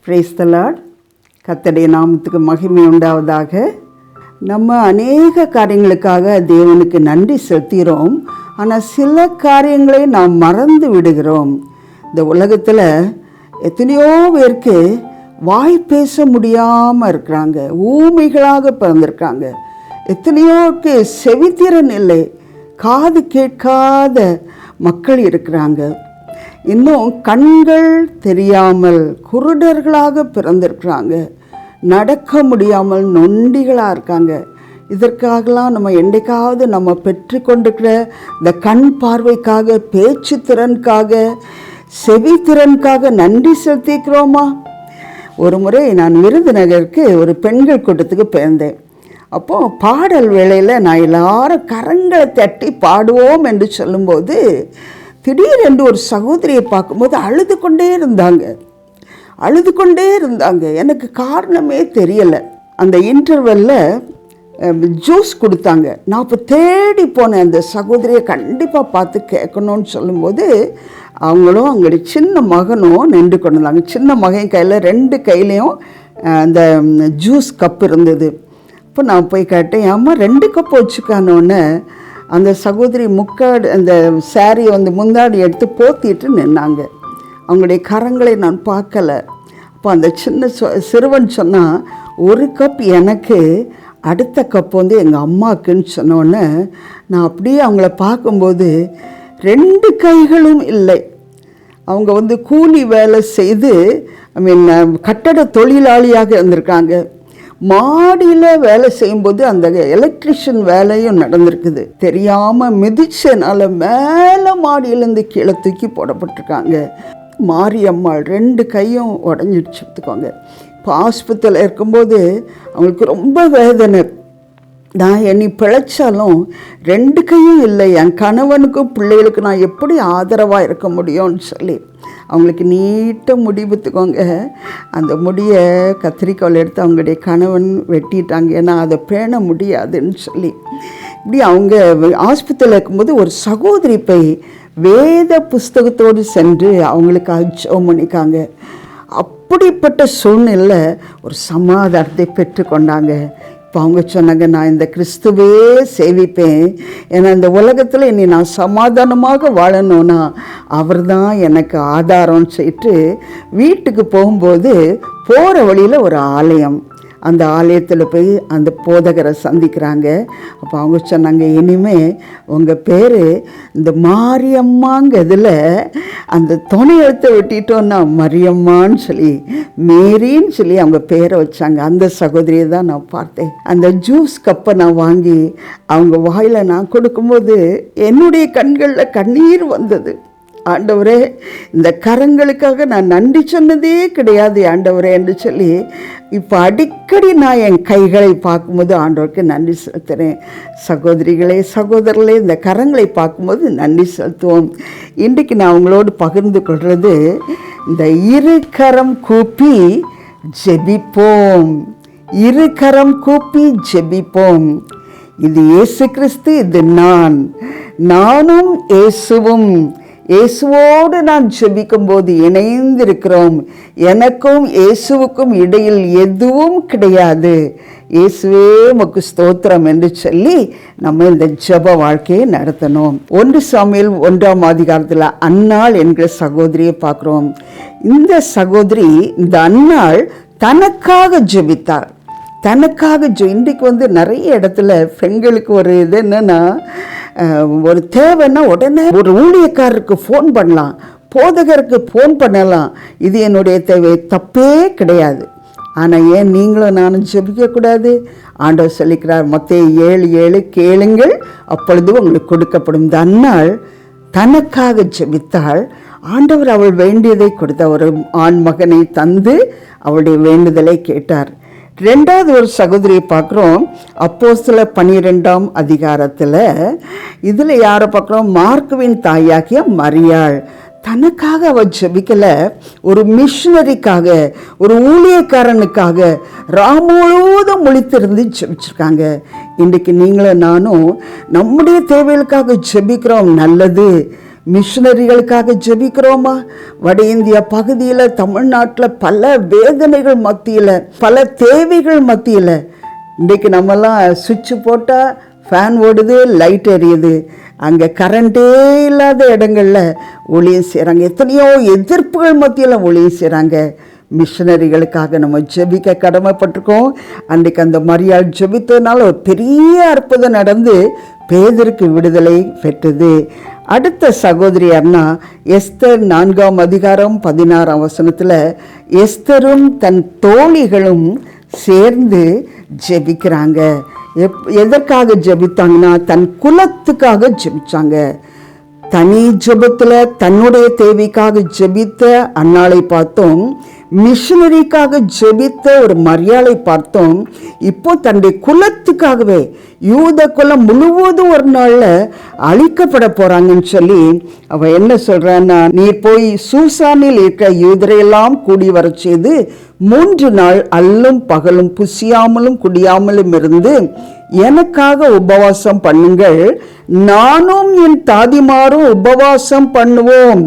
Praise the Lord. கர்த்தருடைய நாமத்துக்கு மகிமை உண்டாவதாக. நம்ம அநேக காரியங்களுக்காக தேவனுக்கு நன்றி செலுத்துகிறோம். ஆனால் சில காரியங்களை நாம் மறந்து விடுகிறோம். இந்த உலகத்தில் எத்தனையோ பேருக்கு வாய் பேச முடியாமல் இருக்கிறாங்க, ஊமைகளாக பிறந்திருக்காங்க. எத்தனையோருக்கு செவித்திறன் இல்லை, காது கேட்காத மக்கள் இருக்கிறாங்க. இன்னும் கண்கள் தெரியாமல் குருடர்களாக பிறந்திருக்கிறாங்க, நடக்க முடியாமல் நொண்டிகளாக இருக்காங்க. இதற்காகலாம் நம்ம என்றைக்காவது நம்ம பெற்றுக்கொண்டிருக்கிற இந்த கண் பார்வைக்காக, பேச்சு திறனுக்காக, செவித்திறனுக்காக நன்றி செலுத்திக்கிறோமா? ஒரு முறை நான் விருதுநகருக்கு ஒரு பெண்கள் கூட்டத்துக்கு போயிருந்தேன். அப்போது பாடல் வேளையில் நான் எல்லாரும் கரங்களை தட்டி பாடுவோம் என்று சொல்லும்போது திடீரென்று ஒரு சகோதரியை பார்க்கும்போது அழுது கொண்டே இருந்தாங்க. எனக்கு காரணமே தெரியலை. அந்த இன்டர்வெல்லில் ஜூஸ் கொடுத்தாங்க. நான் இப்போ தேடி போனேன், அந்த சகோதரியை கண்டிப்பாக பார்த்து கேட்கணும்னு சொல்லும்போது அவங்களும் அவங்களுடைய சின்ன மகனும் நின்று கொண்டு இருந்தாங்க. சின்ன மகன் கையில் 2 கையிலையும் அந்த ஜூஸ் கப் இருந்தது. இப்போ நான் போய் கேட்டேன், அம்மா 2 கப் வச்சுக்கானோன்னு அந்த சகோதரி அந்த சாரியை முந்தாடி எடுத்து போத்திட்டு நின்னாங்க. அவங்களுடைய கரங்களை நான் பார்க்கலை. அப்போ அந்த சின்ன சிறுவன் சொன்னால், 1 கப் எனக்கு, அடுத்த கப் எங்கள் அம்மாவுக்குன்னு சொன்னோன்னே நான் அப்படியே அவங்கள பார்க்கும்போது 2 கைகளும் இல்லை. அவங்க கூலி வேலை செய்து கட்டட தொழிலாளியாக இருந்திருக்காங்க. மாடியில் வேலை செய்யும்போது அந்த எலக்ட்ரிஷியன் வேலையும் நடந்திருக்குது. தெரியாமல் மிதிச்சனால மேலே மாடியிலேருந்து கீழே தூக்கி போடப்பட்டிருக்காங்க. மாரியம்மாள் 2 கையும் உடஞ்சிடுச்சு எடுத்துக்கோங்க. இப்போ ஆஸ்பத்திரியில் இருக்கும்போது அவங்களுக்கு ரொம்ப வேதனை. நான் என்னை பிழைச்சாலும் 2 கையும் இல்லை, என் கணவனுக்கும் பிள்ளைகளுக்கு நான் எப்படி ஆதரவாக இருக்க முடியும்னு சொல்லி அவங்களுக்கு நீட்ட முடிவுத்துக்கோங்க. அந்த முடியை கத்திரிக்கோல் எடுத்து அவங்களுடைய கணவன் வெட்டிட்டாங்க. ஏன்னா அதை பேண முடியாதுன்னு சொல்லி இப்படி அவங்க ஆஸ்பத்திரியில் இருக்கும்போது ஒரு சகோதரி போய் வேத புஸ்தகத்தோடு சென்று அவங்களுக்காக ஜெபம் பண்ணிக்காங்க. அப்படிப்பட்ட சூழ்நிலை ஒரு சமாதானத்தை பெற்றுக்கொண்டாங்க. இப்போ அவங்க சொன்னாங்க, நான் இந்த கிறிஸ்துவே சேவிப்பேன், ஏன்னா இந்த உலகத்தில் இனி நான் சமாதானமாக வாழணும்னா அவர் தான் எனக்கு ஆதாரம்னு சொல்லிட்டு வீட்டுக்கு போகும்போது போகிற வழியில் ஒரு ஆலயம், அந்த ஆலயத்தில் போய் அந்த போதகரை சந்திக்கிறாங்க. அப்போ அவங்க சொன்னாங்க, இனிமேல் உங்கள் பேர் இந்த மாரியம்மாங்கிறதுல அந்த துணை எழுத்தை வெட்டிட்டோன்னா மரியம்மான்னு சொல்லி, மேரின்னு சொல்லி அவங்க பேரை வச்சாங்க. அந்த சகோதரியை தான் நான் பார்த்தேன். அந்த ஜூஸ் கப்பை நான் வாங்கி அவங்க வாயில் நான் கொடுக்கும்போது என்னுடைய கண்களில் கண்ணீர் வந்தது. ஆண்டவரே, இந்த கரங்களுக்காக நான் நன்றி சொன்னதே கிடையாது ஆண்டவரே என்று சொல்லி இப்போ அடிக்கடி நான் என் கைகளை பார்க்கும்போது ஆண்டவருக்கு நன்றி செலுத்துகிறேன். சகோதரிகளே, சகோதரர்களே, இந்த கரங்களை பார்க்கும்போது நன்றி செலுத்துவோம். இன்றைக்கு நான் உங்களோடு பகிர்ந்து கொள்வது, இந்த 2 கரம் கூப்பி ஜெபிப்போம். 2 கரம் கூப்பி ஜெபிப்போம். இது இயேசு கிறிஸ்து, இது நானும் இயேசுவும். இயேசுவோடு நான் ஜெபிக்கும் போது இணைந்திருக்கிறோம். எனக்கும் இயேசுவுக்கும் இடையில் எதுவும் கிடையாது. இயேசுவே உமக்கு ஸ்தோத்திரம் என்று சொல்லி நம்ம இந்த ஜெப வாழ்க்கையை நடத்தணும். 1 சாமுவேல் 1ஆம் அதிகாரத்தில் அன்னாள் என்கிற சகோதரியை பார்க்குறோம். இந்த சகோதரி, இந்த அன்னாள் தனக்காக ஜெபித்தார். இன்றைக்கு நிறைய இடத்துல பெண்களுக்கு ஒரு இது என்னென்னா, ஒரு தேவைன்னா உடனே ஒரு ஊழியக்காரருக்கு ஃபோன் பண்ணலாம், போதகருக்கு ஃபோன் பண்ணலாம். இது என்னுடைய தேவை, தப்பே கிடையாது. ஆனால் ஏன் நீங்களும் நானும் ஜெபிக்கக்கூடாது? ஆண்டவர் சொல்லிக்கிறார், மத்தேயு 7:7, கேளுங்கள் அப்பொழுது உங்களுக்கு கொடுக்கப்படும். இந்த அன்னாள் தனக்காக ஜெபித்தாள். ஆண்டவர் அவள் வேண்டியதை கொடுத்தார். ஒரு ஆண் மகனை தந்து அவளுடைய வேண்டுதலை கேட்டார். 2வது ஒரு சகோதரியை பார்க்குறோம், அப்போஸ்தலர் 12ஆம் அதிகாரத்தில். இதில் யாரை பார்க்குறோம்? மார்க்குவின் தாயாகிய மரியாள். தனக்காக அவள் ஜெபிக்கலை, ஒரு மிஷனரிக்காக, ஒரு ஊழியக்காரனுக்காக முழுவதும் முழித்திருந்து ஜெபிச்சிருக்காங்க. இன்றைக்கு நீங்களும் நானும் நம்முடைய தேவைகளுக்காக ஜெபிக்கிறோம், நல்லது. மிஷனரிகளுக்காக ஜெபிக்கிறோமா? வட இந்தியா பகுதியில், தமிழ்நாட்டில் பல வேதனைகள் மத்தியில், பல தேவைகள் மத்தியில், இன்றைக்கு நம்மெல்லாம் சுவிட்சு போட்டால் ஃபேன் ஓடுது, லைட் எரியுது. அங்கே கரண்டே இல்லாத இடங்களில் ஊழியம் செய்கிறாங்க. எத்தனையோ எதிர்ப்புகள் மத்தியில் ஊழியம் செய்கிறாங்க. மிஷனரிகளுக்காக நம்ம ஜெபிக்க கடமைப்பட்டிருக்கோம். அன்றைக்கு அந்த மரியாள் ஜெபித்ததுனால ஒரு பெரிய அற்புதம் நடந்து பேதருக்கு விடுதலை பெற்றது. அடுத்த சகோதரி யார்னா எஸ்தர் 4ஆம் அதிகாரம் 16ஆம் வசனத்தில் எஸ்தரும் தன் தோழிகளும் சேர்ந்து ஜெபிக்கிறாங்க. எதற்காக ஜெபித்தாங்கன்னா தன் குலத்துக்காக ஜெபிச்சாங்க. தனி ஜெபத்தில் தன்னுடைய தேவைக்காக ஜெபித்த அன்னாளை பார்த்தோம். மிஷனரிக்காக ஜெபித்த ஒரு மரியாளை பார்த்தோம். இப்போ தன்னுடைய குலத்துக்காகவே, யூத குலம் முழுவதும் ஒரு நாளில் அழிக்கப்பட போகிறாங்கன்னு சொல்லி அவள் என்ன சொல்கிறான்னா, நீர் போய் சூசானில் இருக்க யூதரையெல்லாம் கூடி வர செய்து 3 நாள் அல்லும் பகலும் புசியாமலும் குடியாமலும் இருந்து எனக்காக உபவாசம் பண்ணுங்கள், நானும் என் தாதிமாரும் உபவாசம் பண்ணுவோம்.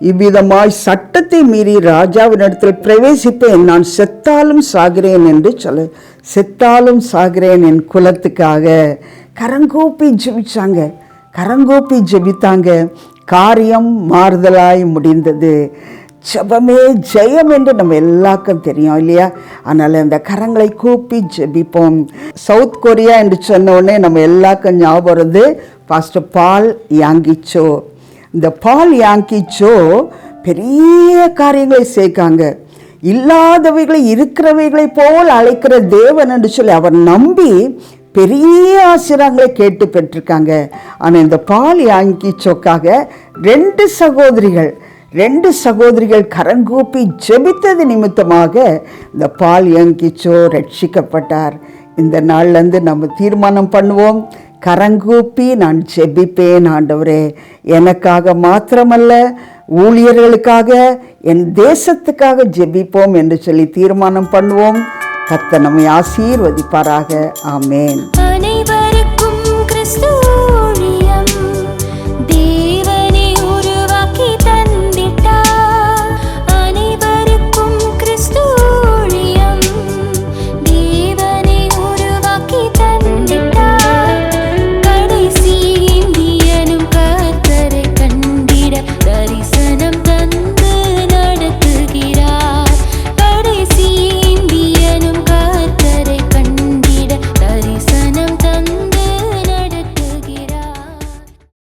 இவ்விதமாய் சட்டத்தை மீறி ராஜாவினிடத்தில் பிரவேசிப்பேன், நான் செத்தாலும் சாகிறேன் என்று சொல்ல, செத்தாலும் சாகிறேன் என் குலத்துக்காக. கரங்கூப்பி ஜெபிச்சாங்க, கரங்கூப்பி ஜெபித்தாங்க. காரியம் மாறுதலாய் முடிந்தது. ஜெபமே ஜெயம் என்று நம்ம எல்லாருக்கும் தெரியும் இல்லையா? அதனால் அந்த கரங்களை கூப்பி ஜெபிப்போம். சவுத் கொரியா என்று சொன்ன உடனே நம்ம எல்லாருக்கும் ஞாபகம் வருது பாஸ்டர் பால் யாங்கிச்சோ. இந்த பால் யாங்கிச்சோ பெரிய காரியங்களை சேர்க்காங்க. இல்லாதவைகளை இருக்கிறவைகளை போல் அழைக்கிற தேவன் என்று சொல்லி அவர் நம்பி பெரிய ஆசீர்வாதங்களை கேட்டு பெற்றிருக்காங்க. ஆனால் இந்த பால் யாங்கிச்சோக்காக 2 சகோதரிகள் கரங்கூப்பி ஜெபித்தது நிமித்தமாக இந்த பால் யாங்கிச்சோ ரட்சிக்கப்பட்டார். இந்த நாள்லேருந்து நம்ம தீர்மானம் பண்ணுவோம், கரங்கூப்பி நான் ஜெபிப்பேன் ஆண்டவரே, எனக்காக மாத்திரமல்ல ஊழியர்களுக்காக என் தேசத்துக்காக ஜெபிப்போம் என்று சொல்லி தீர்மானம் பண்ணுவோம். கர்த்தர் நம்மை ஆசீர்வதிப்பாராக. ஆமேன்.